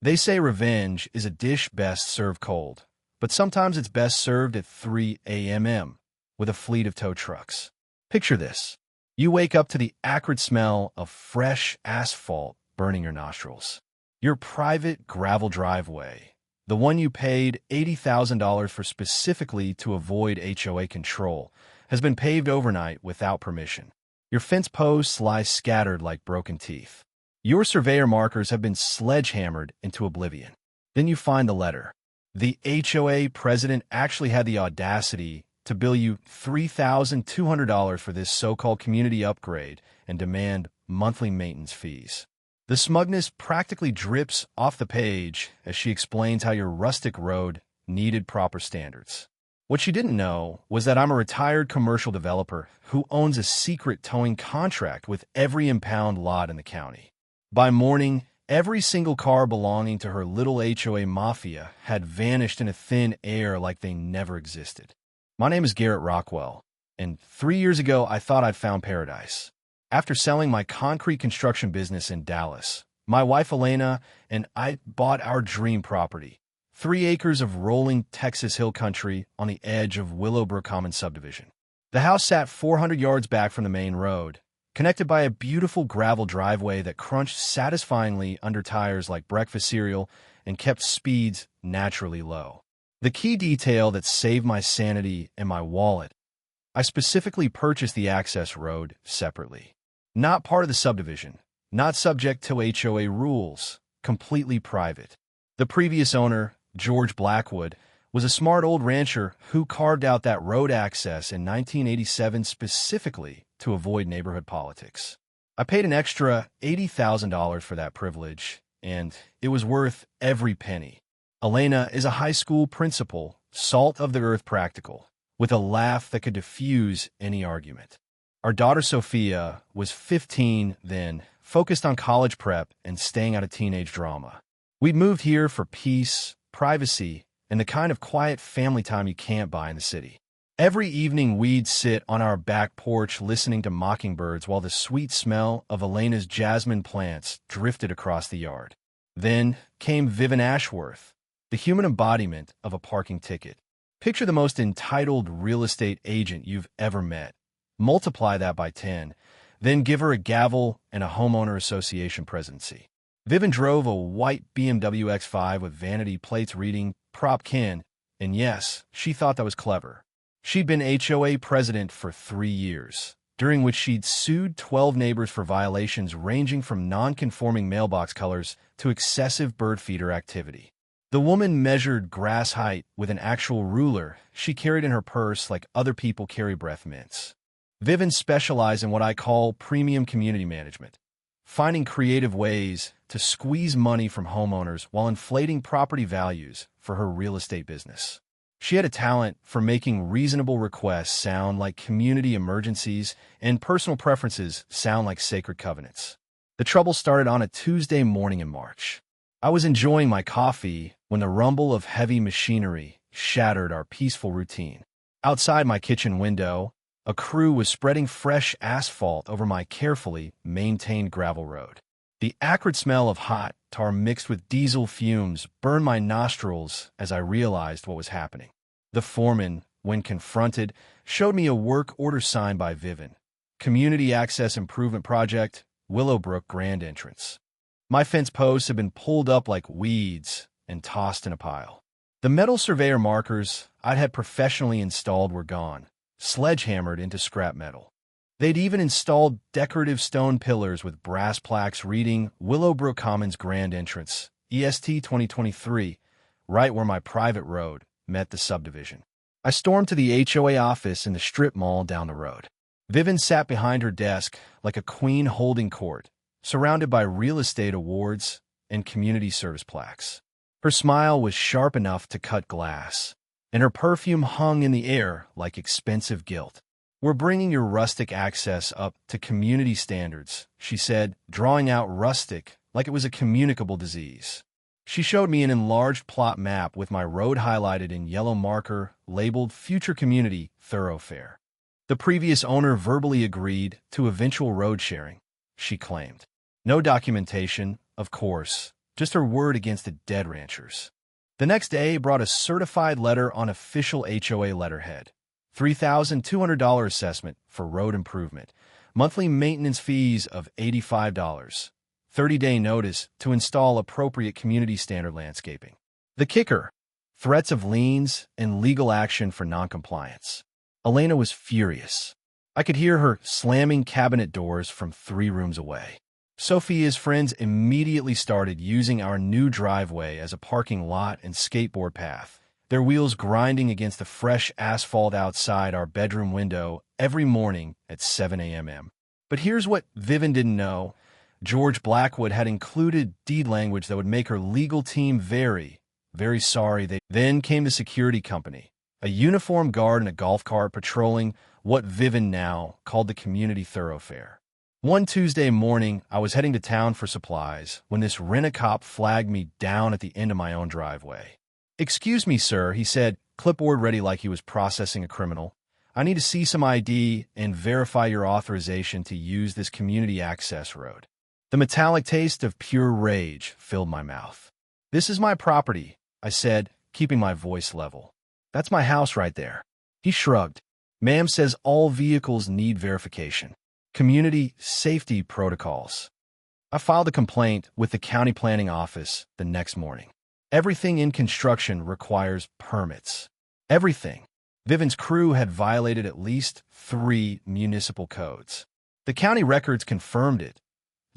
They say revenge is a dish best served cold, but sometimes it's best served at 3 a.m. with a fleet of tow trucks. Picture this. You wake up to the acrid smell of fresh asphalt burning your nostrils. Your private gravel driveway, the one you paid $80,000 for specifically to avoid HOA control, has been paved overnight without permission. Your fence posts lie scattered like broken teeth. Your surveyor markers have been sledgehammered into oblivion. Then you find the letter. The HOA president actually had the audacity to bill you $3,200 for this so-called community upgrade and demand monthly maintenance fees. The smugness practically drips off the page as she explains how your rustic road needed proper standards. What she didn't know was that I'm a retired commercial developer who owns a secret towing contract with every impound lot in the county. By morning, every single car belonging to her little HOA mafia had vanished in a thin air like they never existed. My name is Garrett Rockwell, and 3 years ago I thought I'd found paradise. After selling my concrete construction business in Dallas, my wife Elena and I bought our dream property, 3 acres of rolling Texas hill country on the edge of Willowbrook Commons subdivision. The house sat 400 yards back from the main road, connected by a beautiful gravel driveway that crunched satisfyingly under tires like breakfast cereal and kept speeds naturally low. The key detail that saved my sanity and my wallet: I specifically purchased the access road separately. Not part of the subdivision, not subject to HOA rules, completely private. The previous owner, George Blackwood, was a smart old rancher who carved out that road access in 1987 specifically to avoid neighborhood politics. I paid an extra $80,000 for that privilege, and it was worth every penny. Elena is a high school principal, salt-of-the-earth practical, with a laugh that could diffuse any argument. Our daughter Sophia was 15 then, focused on college prep and staying out of teenage drama. We'd moved here for peace, privacy, and the kind of quiet family time you can't buy in the city. Every evening we'd sit on our back porch listening to mockingbirds while the sweet smell of Elena's jasmine plants drifted across the yard. Then came Vivian Ashworth, the human embodiment of a parking ticket. Picture the most entitled real estate agent you've ever met. Multiply that by 10, then give her a gavel and a homeowner association presidency. Vivian drove a white BMW X5 with vanity plates reading Prop Ken, and yes, she thought that was clever. She'd been HOA president for 3 years, during which she'd sued 12 neighbors for violations ranging from non-conforming mailbox colors to excessive bird feeder activity. The woman measured grass height with an actual ruler she carried in her purse like other people carry breath mints. Vivian specialized in what I call premium community management, finding creative ways to squeeze money from homeowners while inflating property values for her real estate business. She had a talent for making reasonable requests sound like community emergencies and personal preferences sound like sacred covenants. The trouble started on a Tuesday morning in March. I was enjoying my coffee when the rumble of heavy machinery shattered our peaceful routine. Outside my kitchen window, a crew was spreading fresh asphalt over my carefully maintained gravel road. The acrid smell of hot tar mixed with diesel fumes burned my nostrils as I realized what was happening. The foreman, when confronted, showed me a work order signed by Vivian. Community Access Improvement Project, Willowbrook Grand Entrance. My fence posts had been pulled up like weeds and tossed in a pile. The metal surveyor markers I'd had professionally installed were gone, sledgehammered into scrap metal. They'd even installed decorative stone pillars with brass plaques reading Willowbrook Commons Grand Entrance, EST 2023, right where my private road met the subdivision. I stormed to the HOA office in the strip mall down the road. Vivian sat behind her desk like a queen holding court, surrounded by real estate awards and community service plaques. Her smile was sharp enough to cut glass, and her perfume hung in the air like expensive gilt. "We're bringing your rustic access up to community standards," she said, drawing out rustic like it was a communicable disease. She showed me an enlarged plot map with my road highlighted in yellow marker labeled Future Community Thoroughfare. The previous owner verbally agreed to eventual road sharing, she claimed. No documentation, of course, just her word against the dead ranchers. The next day brought a certified letter on official HOA letterhead. $3,200 assessment for road improvement. Monthly maintenance fees of $85. 30-day notice to install appropriate community standard landscaping. The kicker: threats of liens and legal action for noncompliance. Elena was furious. I could hear her slamming cabinet doors from 3 rooms away. Sophia's friends immediately started using our new driveway as a parking lot and skateboard path, their wheels grinding against the fresh asphalt outside our bedroom window every morning at 7 a.m. But here's what Vivian didn't know. George Blackwood had included deed language that would make her legal team very, very sorry. Then came the security company, a uniformed guard in a golf cart patrolling what Vivian now called the community thoroughfare. One Tuesday morning, I was heading to town for supplies when this rent-a-cop flagged me down at the end of my own driveway. "Excuse me, sir," he said, clipboard ready like he was processing a criminal. "I need to see some ID and verify your authorization to use this community access road." The metallic taste of pure rage filled my mouth. "This is my property," I said, keeping my voice level. "That's my house right there." He shrugged. "Ma'am says all vehicles need verification. Community safety protocols." I filed a complaint with the county planning office the next morning. Everything in construction requires permits. Everything. Vivian's crew had violated at least 3 municipal codes. The county records confirmed it.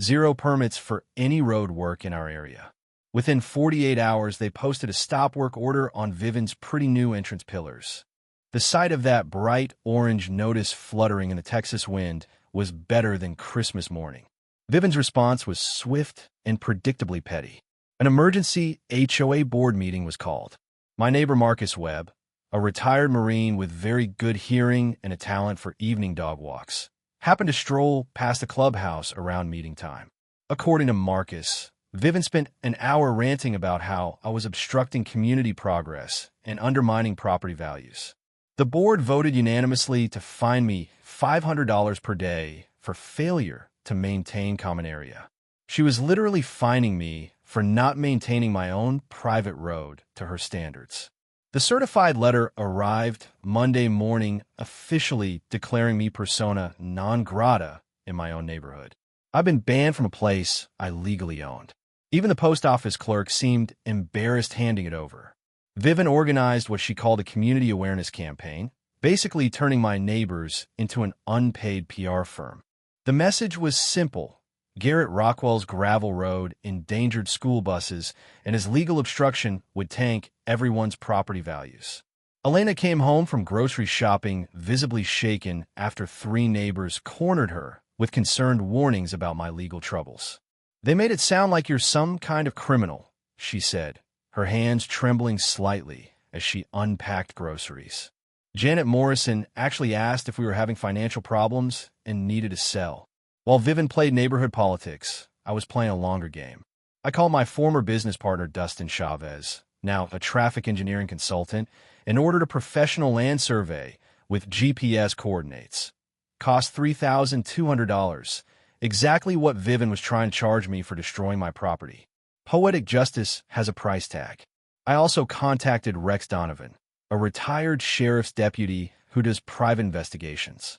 0 permits for any road work in our area. Within 48 hours, they posted a stop work order on Vivian's pretty new entrance pillars. The sight of that bright orange notice fluttering in the Texas wind was better than Christmas morning. Vivian's response was swift and predictably petty. An emergency HOA board meeting was called. My neighbor Marcus Webb, a retired Marine with very good hearing and a talent for evening dog walks, happened to stroll past the clubhouse around meeting time. According to Marcus, Vivian spent an hour ranting about how I was obstructing community progress and undermining property values. The board voted unanimously to fine me $500 per day for failure to maintain common area. She was literally fining me for not maintaining my own private road to her standards. The certified letter arrived Monday morning, officially declaring me persona non grata in my own neighborhood. I've been banned from a place I legally owned. Even the post office clerk seemed embarrassed handing it over. Vivian organized what she called a community awareness campaign, basically turning my neighbors into an unpaid PR firm. The message was simple. Garrett Rockwell's gravel road endangered school buses, and his legal obstruction would tank everyone's property values. Elena came home from grocery shopping visibly shaken after 3 neighbors cornered her with concerned warnings about my legal troubles. "They made it sound like you're some kind of criminal," she said, her hands trembling slightly as she unpacked groceries. Janet Morrison actually asked if we were having financial problems and needed to sell. While Vivian played neighborhood politics, I was playing a longer game. I called my former business partner Dustin Chavez, now a traffic engineering consultant, and ordered a professional land survey with GPS coordinates. Cost $3,200, exactly what Vivian was trying to charge me for destroying my property. Poetic justice has a price tag. I also contacted Rex Donovan, a retired sheriff's deputy who does private investigations.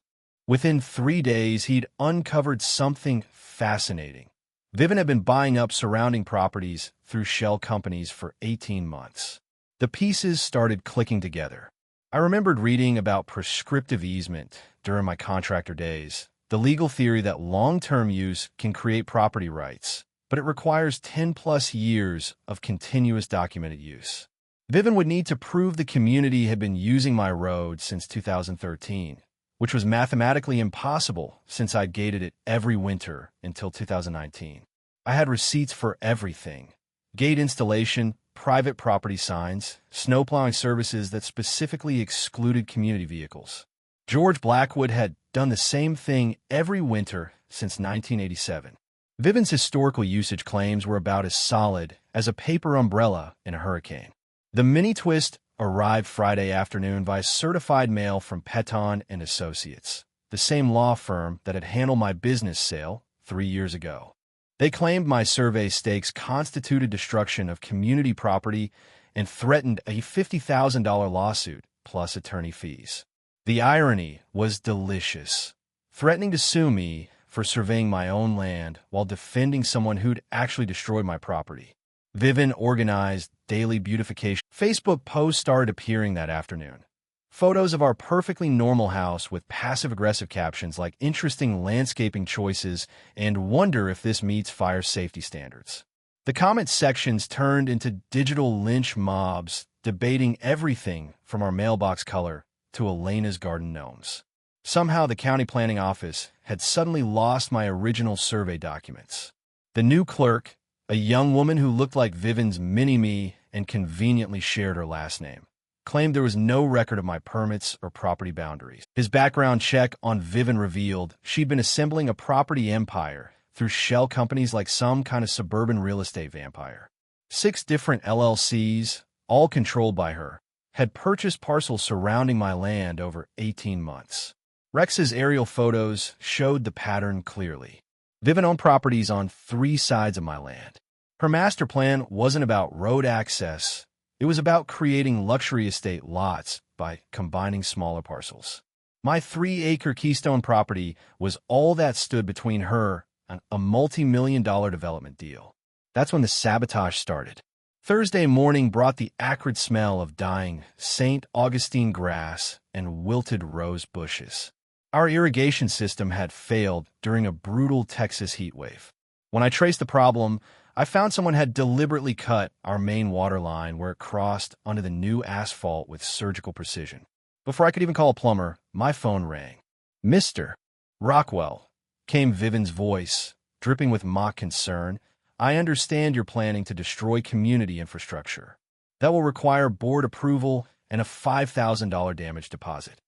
Within 3 days, he'd uncovered something fascinating. Vivian had been buying up surrounding properties through shell companies for 18 months. The pieces started clicking together. I remembered reading about prescriptive easement during my contractor days, the legal theory that long-term use can create property rights, but it requires 10-plus years of continuous documented use. Vivian would need to prove the community had been using my road since 2013, which was mathematically impossible since I'd gated it every winter until 2019. I had receipts for everything: gate installation, private property signs, snowplowing services that specifically excluded community vehicles. George Blackwood had done the same thing every winter since 1987. Vivian's historical usage claims were about as solid as a paper umbrella in a hurricane. The mini twist arrived Friday afternoon via certified mail from Peton and Associates, the same law firm that had handled my business sale 3 years ago. They claimed my survey stakes constituted destruction of community property and threatened a $50,000 lawsuit plus attorney fees. The irony was delicious, threatening to sue me for surveying my own land while defending someone who'd actually destroyed my property. Vivian organized daily beautification. Facebook posts started appearing that afternoon. Photos of our perfectly normal house with passive-aggressive captions like interesting landscaping choices and wonder if this meets fire safety standards. The comment sections turned into digital lynch mobs debating everything from our mailbox color to Elena's garden gnomes. Somehow the county planning office had suddenly lost my original survey documents. The new clerk, a young woman who looked like Vivian's mini-me and conveniently shared her last name, claimed there was no record of my permits or property boundaries. His background check on Vivian revealed she'd been assembling a property empire through shell companies like some kind of suburban real estate vampire. 6 different LLCs, all controlled by her, had purchased parcels surrounding my land over 18 months. Rex's aerial photos showed the pattern clearly. Vivian owned properties on 3 sides of my land. Her master plan wasn't about road access. It was about creating luxury estate lots by combining smaller parcels. My 3-acre Keystone property was all that stood between her and a multi-million-dollar development deal. That's when the sabotage started. Thursday morning brought the acrid smell of dying St. Augustine grass and wilted rose bushes. Our irrigation system had failed during a brutal Texas heat wave. When I traced the problem, I found someone had deliberately cut our main water line where it crossed onto the new asphalt with surgical precision. Before I could even call a plumber, my phone rang. "Mr. Rockwell," came Vivian's voice, dripping with mock concern. "I understand you're planning to destroy community infrastructure. That will require board approval and a $5,000 damage deposit."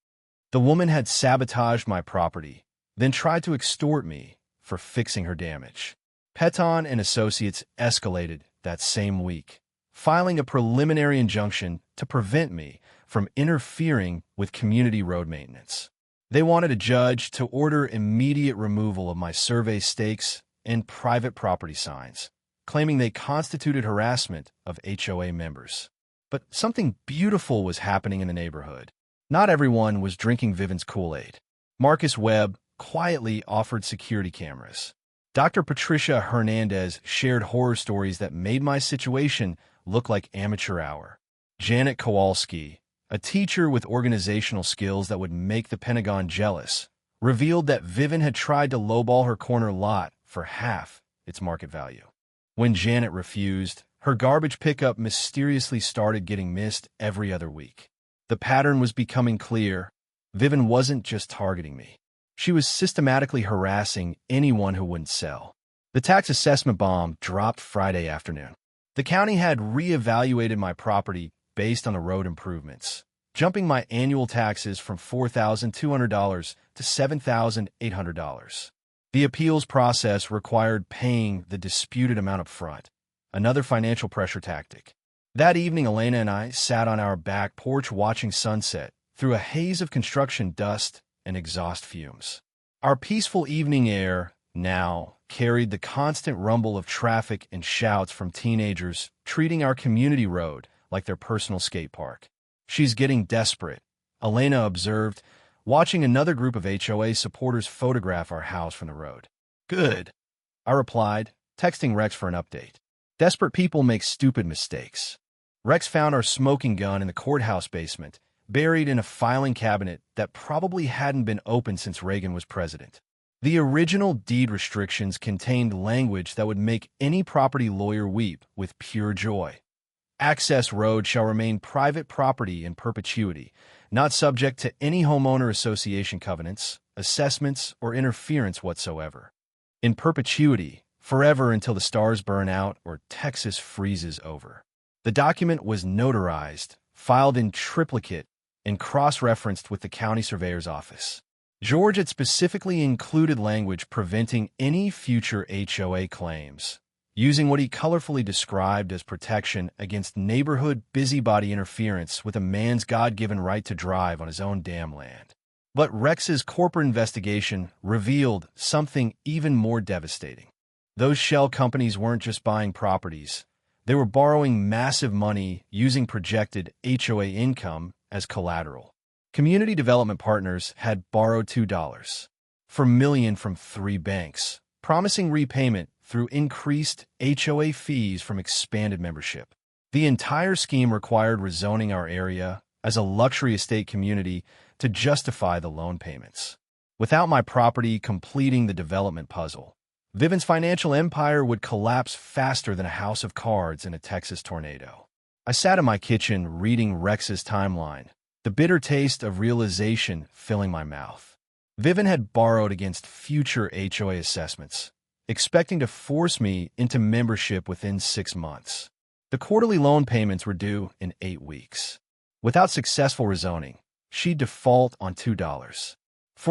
The woman had sabotaged my property, then tried to extort me for fixing her damage. Peton and Associates escalated that same week, filing a preliminary injunction to prevent me from interfering with community road maintenance. They wanted a judge to order immediate removal of my survey stakes and private property signs, claiming they constituted harassment of HOA members. But something beautiful was happening in the neighborhood. Not everyone was drinking Vivian's Kool-Aid. Marcus Webb quietly offered security cameras. Dr. Patricia Hernandez shared horror stories that made my situation look like amateur hour. Janet Kowalski, a teacher with organizational skills that would make the Pentagon jealous, revealed that Vivian had tried to lowball her corner lot for half its market value. When Janet refused, her garbage pickup mysteriously started getting missed every other week. The pattern was becoming clear. Vivian wasn't just targeting me. She was systematically harassing anyone who wouldn't sell. The tax assessment bomb dropped Friday afternoon. The county had reevaluated my property based on the road improvements, jumping my annual taxes from $4,200 to $7,800. The appeals process required paying the disputed amount up front, another financial pressure tactic. That evening, Elena and I sat on our back porch watching sunset through a haze of construction dust and exhaust fumes. Our peaceful evening air now carried the constant rumble of traffic and shouts from teenagers treating our community road like their personal skate park. "She's getting desperate," Elena observed, watching another group of HOA supporters photograph our house from the road. "Good," I replied, texting Rex for an update. Desperate people make stupid mistakes. Rex found our smoking gun in the courthouse basement, buried in a filing cabinet that probably hadn't been opened since Reagan was president. The original deed restrictions contained language that would make any property lawyer weep with pure joy. Access road shall remain private property in perpetuity, not subject to any homeowner association covenants, assessments, or interference whatsoever. In perpetuity, forever until the stars burn out or Texas freezes over. The document was notarized, filed in triplicate, and cross-referenced with the county surveyor's office. George had specifically included language preventing any future HOA claims, using what he colorfully described as protection against neighborhood busybody interference with a man's God-given right to drive on his own damn land. But Rex's corporate investigation revealed something even more devastating. Those shell companies weren't just buying properties. They were borrowing massive money using projected HOA income as collateral. Community development partners had borrowed $2 million from 3 banks, promising repayment through increased HOA fees from expanded membership. The entire scheme required rezoning our area as a luxury estate community to justify the loan payments. Without my property completing the development puzzle, Vivian's financial empire would collapse faster than a house of cards in a Texas tornado. I sat in my kitchen reading Rex's timeline, the bitter taste of realization filling my mouth. Vivian had borrowed against future HOA assessments, expecting to force me into membership within 6 months. The quarterly loan payments were due in 8 weeks. Without successful rezoning, she'd default on $4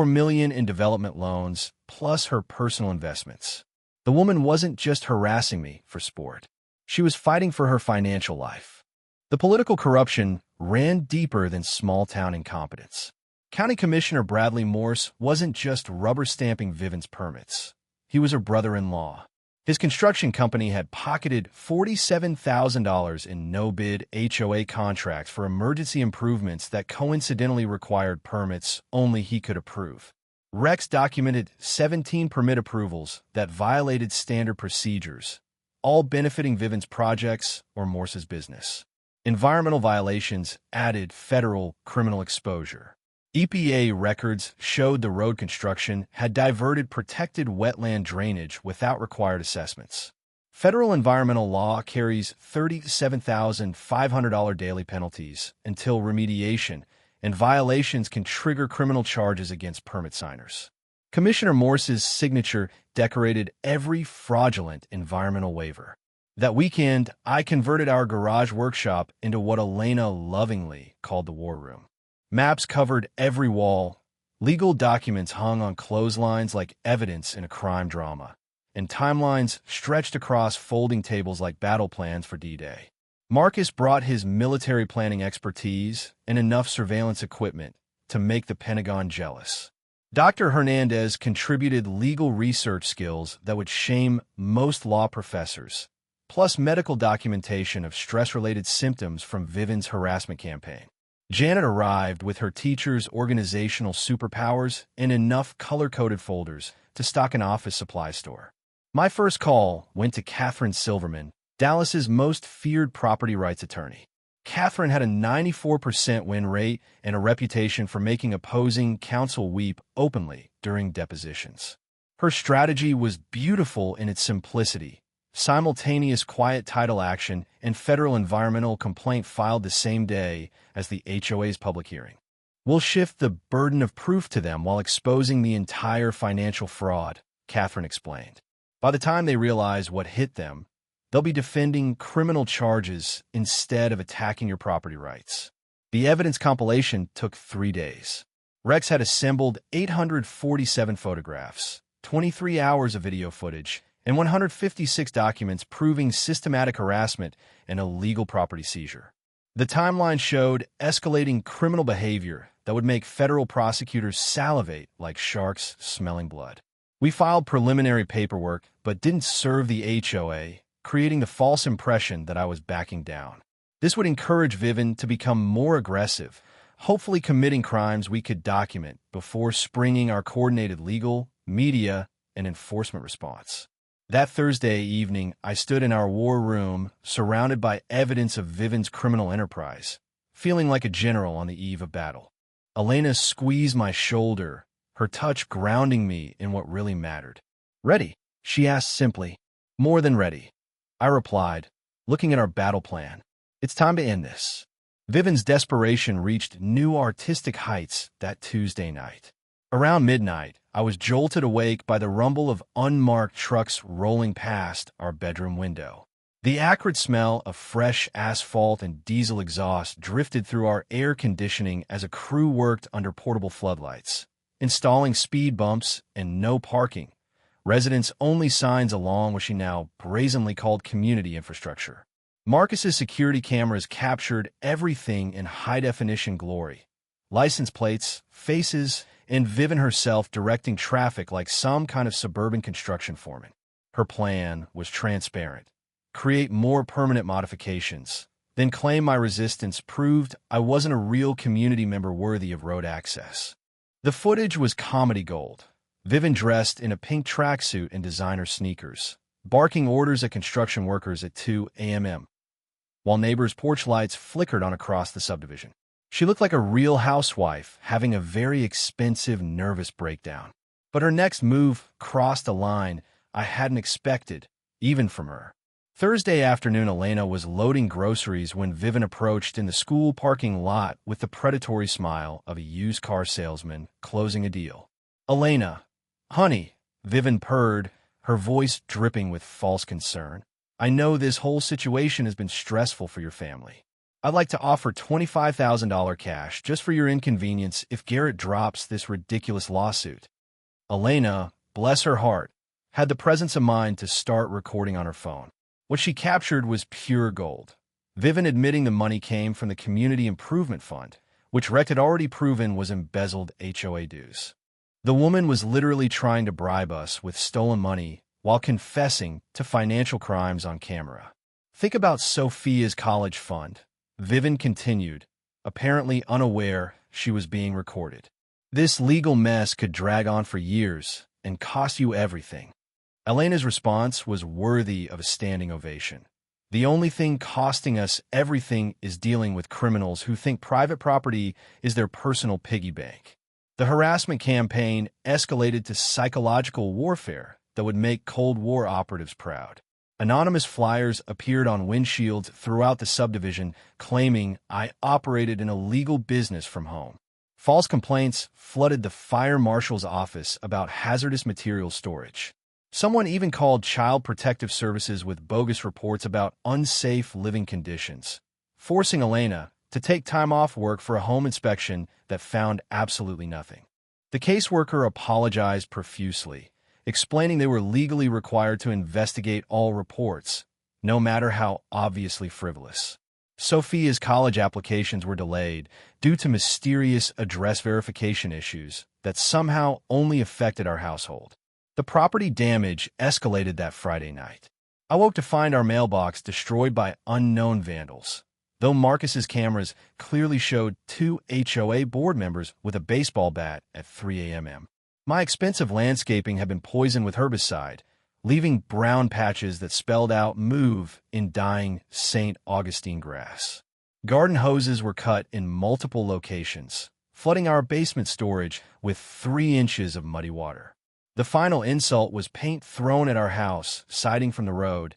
million in development loans, plus her personal investments. The woman wasn't just harassing me for sport. She was fighting for her financial life. The political corruption ran deeper than small-town incompetence. County Commissioner Bradley Morse wasn't just rubber-stamping Vivian's permits. He was her brother-in-law. His construction company had pocketed $47,000 in no-bid HOA contracts for emergency improvements that coincidentally required permits only he could approve. Rex documented 17 permit approvals that violated standard procedures, all benefiting Vivian's projects or Morse's business. Environmental violations added federal criminal exposure. EPA records showed the road construction had diverted protected wetland drainage without required assessments. Federal environmental law carries $37,500 daily penalties until remediation, and violations can trigger criminal charges against permit signers. Commissioner Morse's signature decorated every fraudulent environmental waiver. That weekend, I converted our garage workshop into what Elena lovingly called the war room. Maps covered every wall, legal documents hung on clotheslines like evidence in a crime drama, and timelines stretched across folding tables like battle plans for D-Day. Marcus brought his military planning expertise and enough surveillance equipment to make the Pentagon jealous. Dr. Hernandez contributed legal research skills that would shame most law professors, plus medical documentation of stress-related symptoms from Vivian's harassment campaign. Janet arrived with her teacher's organizational superpowers and enough color-coded folders to stock an office supply store. My first call went to Catherine Silverman, Dallas's most feared property rights attorney. Catherine had a 94% win rate and a reputation for making opposing counsel weep openly during depositions. Her strategy was beautiful in its simplicity. Simultaneous quiet title action and federal environmental complaint filed the same day as the HOA's public hearing. We'll shift the burden of proof to them while exposing the entire financial fraud, Catherine explained. By the time they realize what hit them, they'll be defending criminal charges instead of attacking your property rights. The evidence compilation took 3 days. Rex had assembled 847 photographs, 23 hours of video footage, and 156 documents proving systematic harassment and illegal property seizure. The timeline showed escalating criminal behavior that would make federal prosecutors salivate like sharks smelling blood. We filed preliminary paperwork but didn't serve the HOA, creating the false impression that I was backing down. This would encourage Vivian to become more aggressive, hopefully committing crimes we could document before springing our coordinated legal, media, and enforcement response. That Thursday evening, I stood in our war room, surrounded by evidence of Vivian's criminal enterprise, feeling like a general on the eve of battle. Elena squeezed my shoulder, her touch grounding me in what really mattered. "Ready?" she asked simply. "More than ready," I replied, looking at our battle plan. "It's time to end this." Vivian's desperation reached new artistic heights that Tuesday night. Around midnight, I was jolted awake by the rumble of unmarked trucks rolling past our bedroom window. The acrid smell of fresh asphalt and diesel exhaust drifted through our air conditioning as a crew worked under portable floodlights, installing speed bumps and no parking, residents-only signs along what she now brazenly called community infrastructure. Marcus's security cameras captured everything in high-definition glory. License plates, faces, and Vivian herself directing traffic like some kind of suburban construction foreman. Her plan was transparent: create more permanent modifications, then claim my resistance proved I wasn't a real community member worthy of road access. The footage was comedy gold. Vivian dressed in a pink tracksuit and designer sneakers, barking orders at construction workers at 2 a.m., while neighbors' porch lights flickered on across the subdivision. She looked like a real housewife having a very expensive nervous breakdown. But her next move crossed a line I hadn't expected, even from her. Thursday afternoon, Elena was loading groceries when Vivian approached in the school parking lot with the predatory smile of a used car salesman closing a deal. "Elena, honey," Vivian purred, her voice dripping with false concern. "I know this whole situation has been stressful for your family. I'd like to offer $25,000 cash just for your inconvenience if Garrett drops this ridiculous lawsuit." Elena, bless her heart, had the presence of mind to start recording on her phone. What she captured was pure gold. Vivian admitting the money came from the Community Improvement Fund, which Rect had already proven was embezzled HOA dues. The woman was literally trying to bribe us with stolen money while confessing to financial crimes on camera. "Think about Sophia's college fund," Vivian continued, apparently unaware she was being recorded. "This legal mess could drag on for years and cost you everything." Elena's response was worthy of a standing ovation. "The only thing costing us everything is dealing with criminals who think private property is their personal piggy bank." The harassment campaign escalated to psychological warfare that would make Cold War operatives proud. Anonymous flyers appeared on windshields throughout the subdivision claiming I operated an illegal business from home. False complaints flooded the fire marshal's office about hazardous material storage. Someone even called Child Protective Services with bogus reports about unsafe living conditions, forcing Elena to take time off work for a home inspection that found absolutely nothing. The caseworker apologized profusely, explaining they were legally required to investigate all reports, no matter how obviously frivolous. Sophia's college applications were delayed due to mysterious address verification issues that somehow only affected our household. The property damage escalated that Friday night. I woke to find our mailbox destroyed by unknown vandals, though Marcus's cameras clearly showed 2 HOA board members with a baseball bat at 3 a.m. My expensive landscaping had been poisoned with herbicide, leaving brown patches that spelled out "move" in dying St. Augustine grass. Garden hoses were cut in multiple locations, flooding our basement storage with 3 inches of muddy water. The final insult was paint thrown at our house, siding from the road,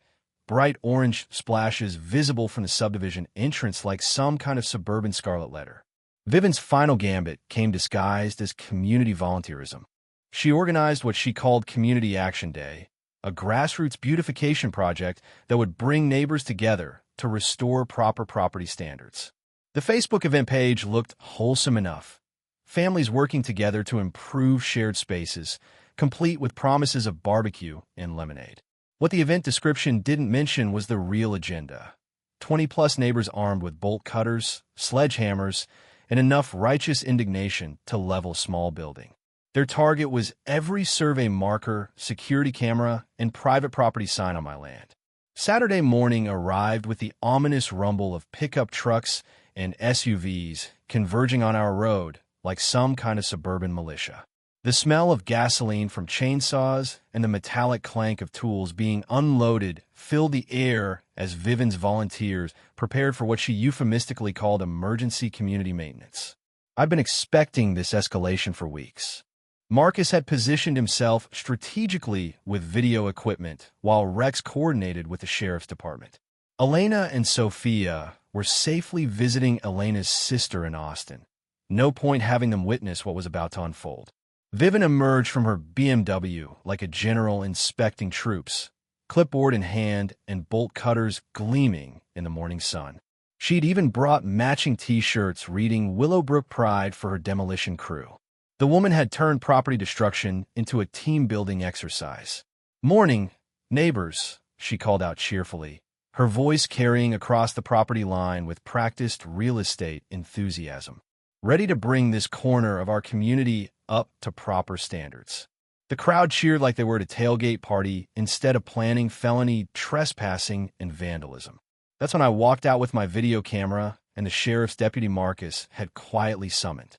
bright orange splashes visible from the subdivision entrance like some kind of suburban scarlet letter. Vivian's final gambit came disguised as community volunteerism. She organized what she called Community Action Day, a grassroots beautification project that would bring neighbors together to restore proper property standards. The Facebook event page looked wholesome enough. Families working together to improve shared spaces, complete with promises of barbecue and lemonade. What the event description didn't mention was the real agenda. 20-plus neighbors armed with bolt cutters, sledgehammers, and enough righteous indignation to level small building. Their target was every survey marker, security camera, and private property sign on my land. Saturday morning arrived with the ominous rumble of pickup trucks and SUVs converging on our road like some kind of suburban militia. The smell of gasoline from chainsaws and the metallic clank of tools being unloaded filled the air as Vivian's volunteers prepared for what she euphemistically called emergency community maintenance. I've been expecting this escalation for weeks. Marcus had positioned himself strategically with video equipment, while Rex coordinated with the sheriff's department. Elena and Sophia were safely visiting Elena's sister in Austin. No point having them witness what was about to unfold. Vivian emerged from her BMW like a general inspecting troops, clipboard in hand and bolt cutters gleaming in the morning sun. She'd even brought matching T-shirts reading Willowbrook Pride for her demolition crew. The woman had turned property destruction into a team-building exercise. "Morning, neighbors," she called out cheerfully, her voice carrying across the property line with practiced real estate enthusiasm. "Ready to bring this corner of our community up to proper standards." The crowd cheered like they were at a tailgate party instead of planning felony trespassing and vandalism. That's when I walked out with my video camera and the sheriff's deputy Marcus had quietly summoned.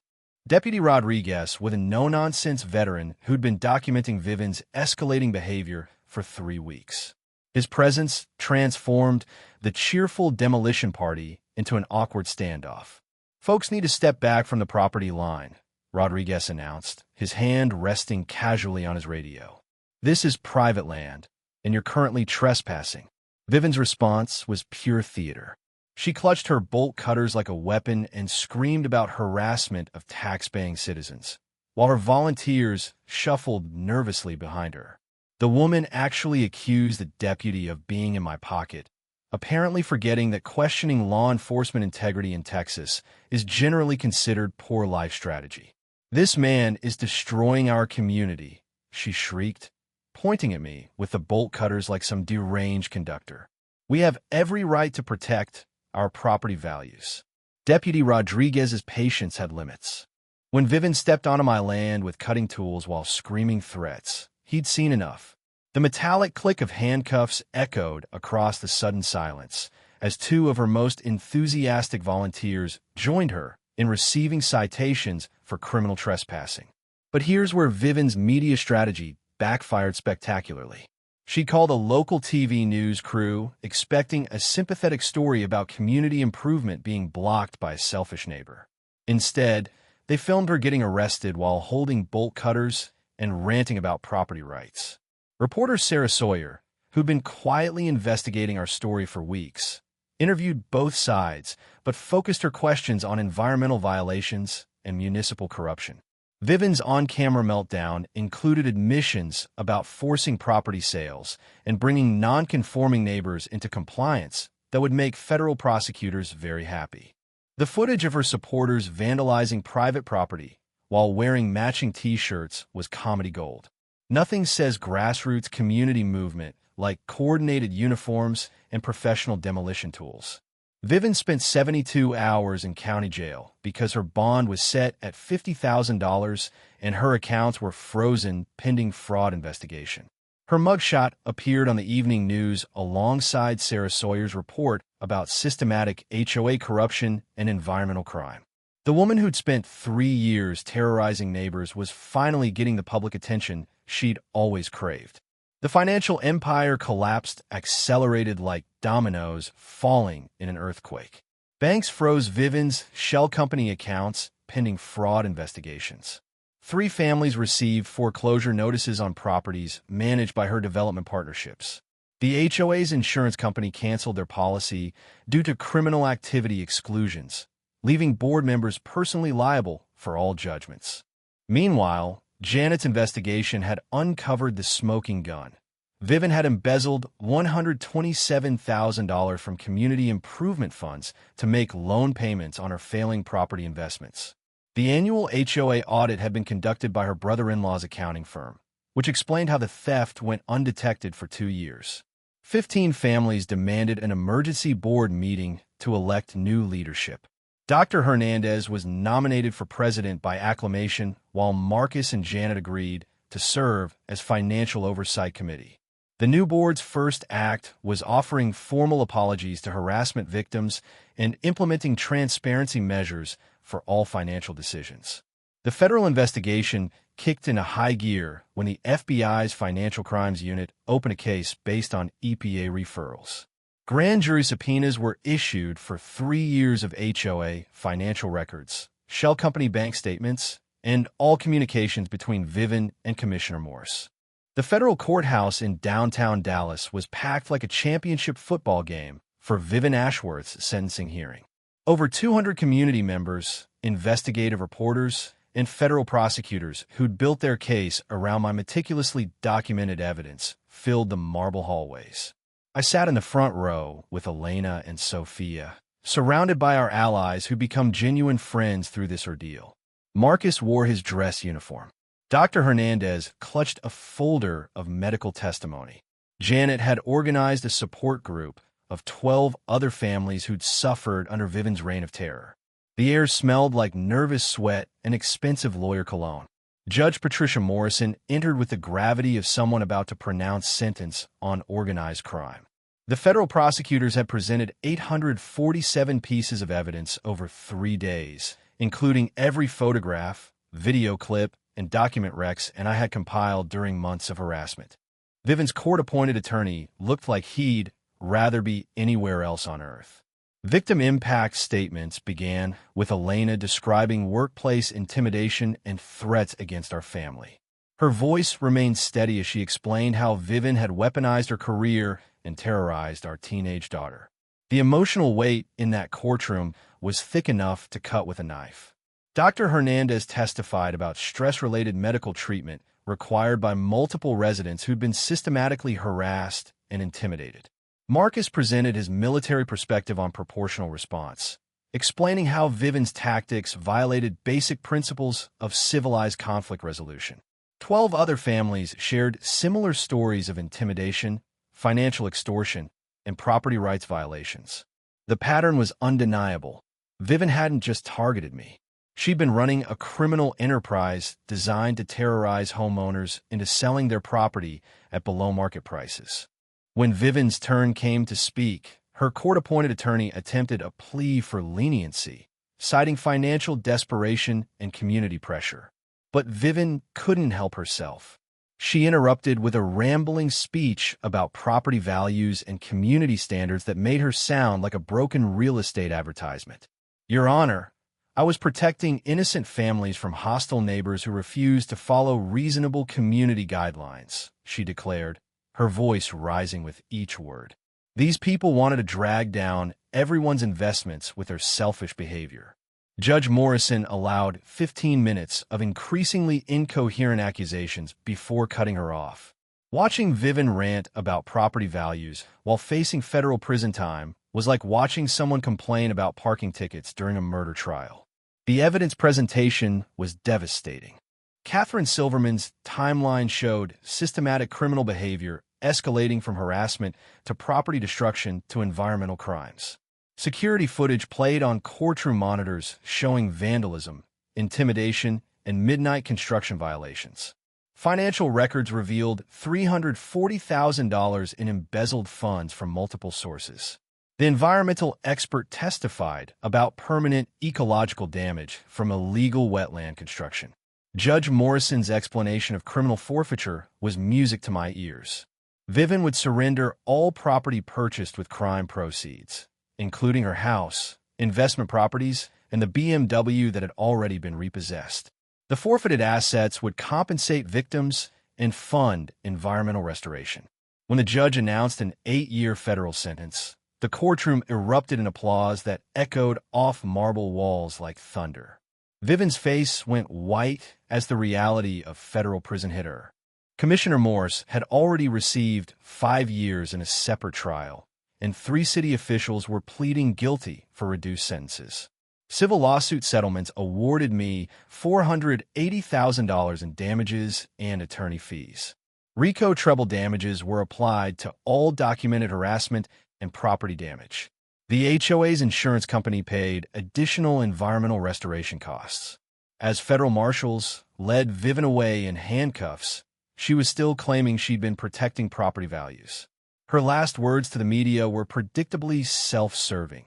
Deputy Rodriguez was a no-nonsense veteran who'd been documenting Vivian's escalating behavior for 3 weeks. His presence transformed the cheerful demolition party into an awkward standoff. "Folks need to step back from the property line," Rodriguez announced, his hand resting casually on his radio. "This is private land, and you're currently trespassing." Vivian's response was pure theater. She clutched her bolt cutters like a weapon and screamed about harassment of tax-paying citizens, while her volunteers shuffled nervously behind her. The woman actually accused the deputy of being in my pocket, apparently forgetting that questioning law enforcement integrity in Texas is generally considered poor life strategy. "This man is destroying our community," she shrieked, pointing at me with the bolt cutters like some deranged conductor. "We have every right to protect our property values." Deputy Rodriguez's patience had limits. When Vivian stepped onto my land with cutting tools while screaming threats, he'd seen enough. The metallic click of handcuffs echoed across the sudden silence as 2 of her most enthusiastic volunteers joined her in receiving citations for criminal trespassing. But here's where Vivian's media strategy backfired spectacularly. She called a local TV news crew, expecting a sympathetic story about community improvement being blocked by a selfish neighbor. Instead, they filmed her getting arrested while holding bolt cutters and ranting about property rights. Reporter Sarah Sawyer, who'd been quietly investigating our story for weeks, interviewed both sides, but focused her questions on environmental violations and municipal corruption. Vivian's on-camera meltdown included admissions about forcing property sales and bringing non-conforming neighbors into compliance that would make federal prosecutors very happy. The footage of her supporters vandalizing private property while wearing matching T-shirts was comedy gold. Nothing says grassroots community movement like coordinated uniforms and professional demolition tools. Vivian spent 72 hours in county jail because her bond was set at $50,000 and her accounts were frozen pending fraud investigation. Her mugshot appeared on the evening news alongside Sarah Sawyer's report about systematic HOA corruption and environmental crime. The woman who'd spent 3 years terrorizing neighbors was finally getting the public attention she'd always craved. The financial empire collapsed, accelerated like dominoes falling in an earthquake. Banks froze Vivian's shell company accounts pending fraud investigations. 3 families received foreclosure notices on properties managed by her development partnerships. The HOA's insurance company canceled their policy due to criminal activity exclusions, leaving board members personally liable for all judgments. Meanwhile, Janet's investigation had uncovered the smoking gun. Vivian had embezzled $127,000 from community improvement funds to make loan payments on her failing property investments. The annual HOA audit had been conducted by her brother-in-law's accounting firm, which explained how the theft went undetected for 2 years. 15 families demanded an emergency board meeting to elect new leadership. Dr. Hernandez was nominated for president by acclamation, while Marcus and Janet agreed to serve as financial oversight committee. The new board's first act was offering formal apologies to harassment victims and implementing transparency measures for all financial decisions. The federal investigation kicked into high gear when the FBI's Financial Crimes Unit opened a case based on EPA referrals. Grand jury subpoenas were issued for 3 years of HOA financial records, shell company bank statements, and all communications between Vivian and Commissioner Morse. The federal courthouse in downtown Dallas was packed like a championship football game for Vivian Ashworth's sentencing hearing. Over 200 community members, investigative reporters, and federal prosecutors who'd built their case around my meticulously documented evidence filled the marble hallways. I sat in the front row with Elena and Sophia, surrounded by our allies who'd become genuine friends through this ordeal. Marcus wore his dress uniform. Dr. Hernandez clutched a folder of medical testimony. Janet had organized a support group of 12 other families who'd suffered under Vivian's reign of terror. The air smelled like nervous sweat and expensive lawyer cologne. Judge Patricia Morrison entered with the gravity of someone about to pronounce sentence on organized crime. The federal prosecutors had presented 847 pieces of evidence over 3 days, including every photograph, video clip, and document recs I had compiled during months of harassment. Vivian's court-appointed attorney looked like he'd rather be anywhere else on earth. Victim impact statements began with Elena describing workplace intimidation and threats against our family. Her voice remained steady as she explained how Vivian had weaponized her career and terrorized our teenage daughter. The emotional weight in that courtroom was thick enough to cut with a knife. Dr. Hernandez testified about stress-related medical treatment required by multiple residents who'd been systematically harassed and intimidated. Marcus presented his military perspective on proportional response, explaining how Vivian's tactics violated basic principles of civilized conflict resolution. 12 other families shared similar stories of intimidation, financial extortion, and property rights violations. The pattern was undeniable. Vivian hadn't just targeted me. She'd been running a criminal enterprise designed to terrorize homeowners into selling their property at below-market prices. When Vivian's turn came to speak, her court-appointed attorney attempted a plea for leniency, citing financial desperation and community pressure. But Vivian couldn't help herself. She interrupted with a rambling speech about property values and community standards that made her sound like a broken real estate advertisement. "Your Honor, I was protecting innocent families from hostile neighbors who refused to follow reasonable community guidelines," she declared, her voice rising with each word. These people wanted to drag down everyone's investments with their selfish behavior. Judge Morrison allowed 15 minutes of increasingly incoherent accusations before cutting her off. Watching Vivian rant about property values while facing federal prison time was like watching someone complain about parking tickets during a murder trial. The evidence presentation was devastating. Catherine Silverman's timeline showed systematic criminal behavior escalating from harassment to property destruction to environmental crimes. Security footage played on courtroom monitors showing vandalism, intimidation, and midnight construction violations. Financial records revealed $340,000 in embezzled funds from multiple sources. The environmental expert testified about permanent ecological damage from illegal wetland construction. Judge Morrison's explanation of criminal forfeiture was music to my ears. Vivian would surrender all property purchased with crime proceeds, including her house, investment properties, and the BMW that had already been repossessed. The forfeited assets would compensate victims and fund environmental restoration. When the judge announced an 8-year federal sentence, the courtroom erupted in applause that echoed off marble walls like thunder. Vivian's face went white as the reality of federal prison hit her. Commissioner Morse had already received 5 years in a separate trial, and 3 city officials were pleading guilty for reduced sentences. Civil lawsuit settlements awarded me $480,000 in damages and attorney fees. RICO treble damages were applied to all documented harassment and property damage. The HOA's insurance company paid additional environmental restoration costs. As federal marshals led Vivian away in handcuffs, she was still claiming she'd been protecting property values. Her last words to the media were predictably self-serving.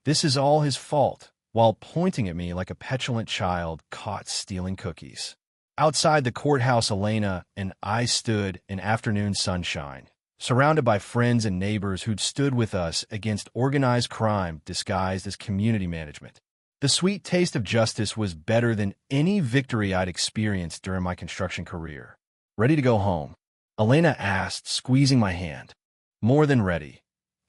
"This is all his fault," while pointing at me like a petulant child caught stealing cookies. Outside the courthouse, Elena and I stood in afternoon sunshine, surrounded by friends and neighbors who'd stood with us against organized crime disguised as community management. The sweet taste of justice was better than any victory I'd experienced during my construction career. "Ready to go home?" Elena asked, squeezing my hand. "More than ready,"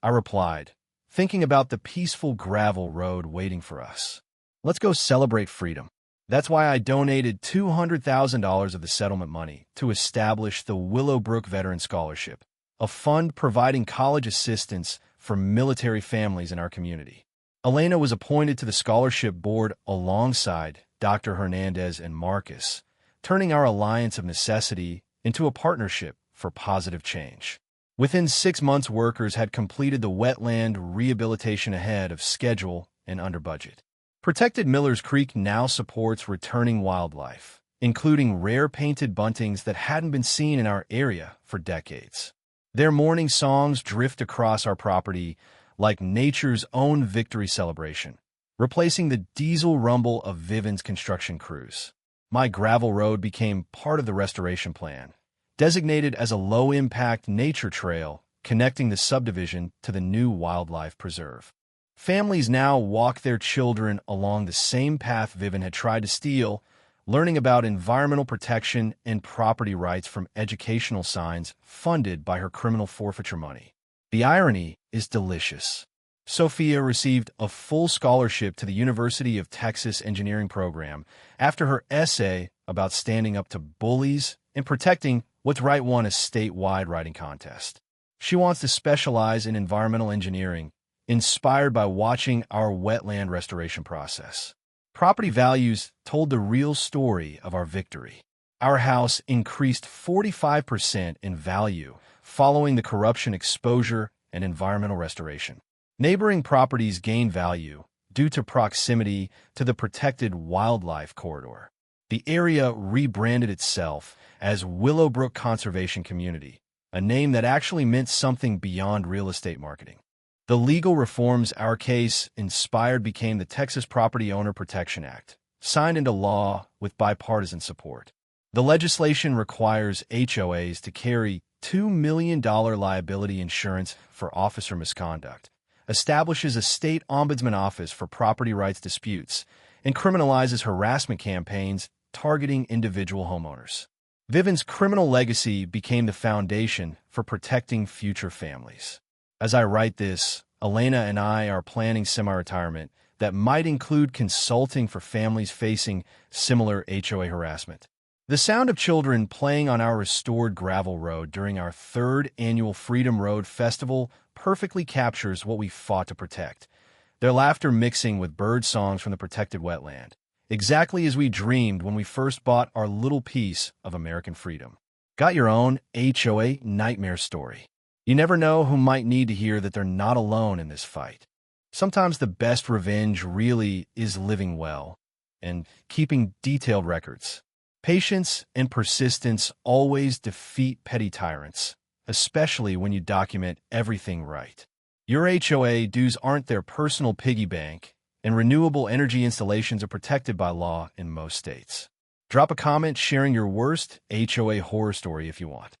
I replied, thinking about the peaceful gravel road waiting for us. "Let's go celebrate freedom." That's why I donated $200,000 of the settlement money to establish the Willowbrook Veteran Scholarship, a fund providing college assistance for military families in our community. Elena was appointed to the scholarship board alongside Dr. Hernandez and Marcus, turning our alliance of necessity into a partnership for positive change. Within 6 months, workers had completed the wetland rehabilitation ahead of schedule and under budget. Protected Millers Creek now supports returning wildlife, including rare painted buntings that hadn't been seen in our area for decades. Their morning songs drift across our property like nature's own victory celebration, replacing the diesel rumble of Vivian's construction crews. My gravel road became part of the restoration plan, designated as a low-impact nature trail connecting the subdivision to the new wildlife preserve. Families now walk their children along the same path Vivian had tried to steal, learning about environmental protection and property rights from educational signs funded by her criminal forfeiture money. The irony is delicious. Sophia received a full scholarship to the University of Texas engineering program after her essay about standing up to bullies and protecting what's right won a statewide writing contest. She wants to specialize in environmental engineering, inspired by watching our wetland restoration process. Property values told the real story of our victory. Our house increased 45% in value following the corruption exposure and environmental restoration. Neighboring properties gained value due to proximity to the protected wildlife corridor. The area rebranded itself as Willowbrook Conservation Community, a name that actually meant something beyond real estate marketing. The legal reforms our case inspired became the Texas Property Owner Protection Act, signed into law with bipartisan support. The legislation requires HOAs to carry $2 million liability insurance for officer misconduct, establishes a state ombudsman office for property rights disputes, and criminalizes harassment campaigns targeting individual homeowners. Vivian's criminal legacy became the foundation for protecting future families. As I write this, Elena and I are planning semi-retirement that might include consulting for families facing similar HOA harassment. The sound of children playing on our restored gravel road during our third annual Freedom Road Festival perfectly captures what we fought to protect, their laughter mixing with bird songs from the protected wetland, exactly as we dreamed when we first bought our little piece of American freedom. Got your own HOA nightmare story? You never know who might need to hear that they're not alone in this fight. Sometimes the best revenge really is living well and keeping detailed records. Patience and persistence always defeat petty tyrants, especially when you document everything right. Your HOA dues aren't their personal piggy bank, and renewable energy installations are protected by law in most states. Drop a comment sharing your worst HOA horror story if you want.